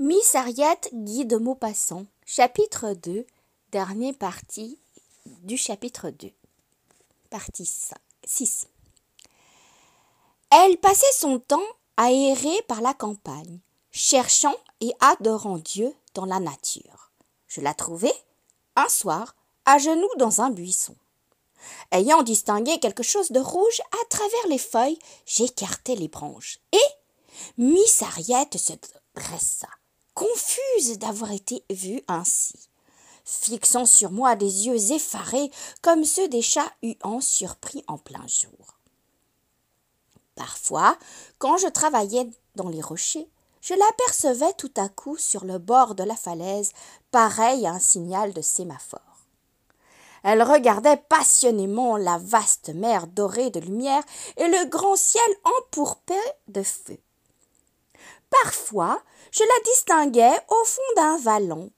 Miss Harriet, guide aux Maupassant, chapitre 2, dernière partie du chapitre 2, partie 6. Elle passait son temps à errer par la campagne, cherchant et adorant Dieu dans la nature. Je la trouvai, un soir, à genoux dans un buisson. Ayant distingué quelque chose de rouge à travers les feuilles, j'écartai les branches et Miss Harriet se dressa, confuse d'avoir été vue ainsi, fixant sur moi des yeux effarés comme ceux des chats huants surpris en plein jour. Parfois, quand je travaillais dans les rochers, je l'apercevais tout à coup sur le bord de la falaise, pareil à un signal de sémaphore. Elle regardait passionnément la vaste mer dorée de lumière et le grand ciel empourpré de feu. Parfois, je la distinguais au fond d'un vallon,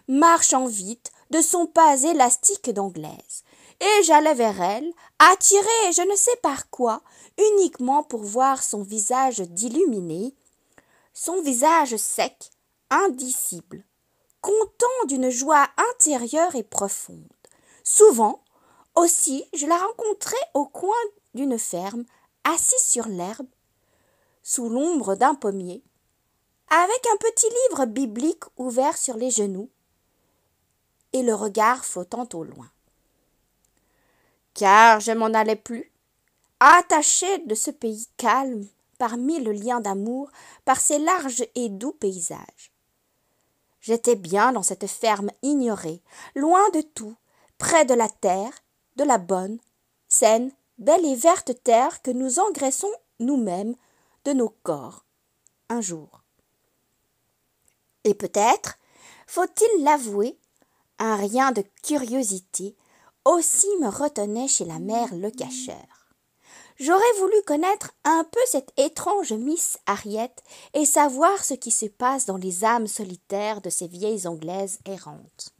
marchant vite de son pas élastique d'anglaise, et j'allais vers elle, attirée je ne sais par quoi, uniquement pour voir son visage d'illuminé, son visage sec, indicible, content d'une joie intérieure et profonde. Souvent, aussi, je la rencontrais au coin d'une ferme, assise sur l'herbe, sous l'ombre d'un pommier, avec un petit livre biblique ouvert sur les genoux et le regard flottant au loin. Car je m'en allais plus, attachée de ce pays calme par mille liens d'amour, par ses larges et doux paysages. J'étais bien dans cette ferme ignorée, loin de tout, près de la terre, de la bonne, saine, belle et verte terre que nous engraissons nous-mêmes de nos corps, un jour. Et peut-être, faut-il l'avouer, un rien de curiosité aussi me retenait chez la mère Lecacheur. J'aurais voulu connaître un peu cette étrange Miss Harriet et savoir ce qui se passe dans les âmes solitaires de ces vieilles Anglaises errantes.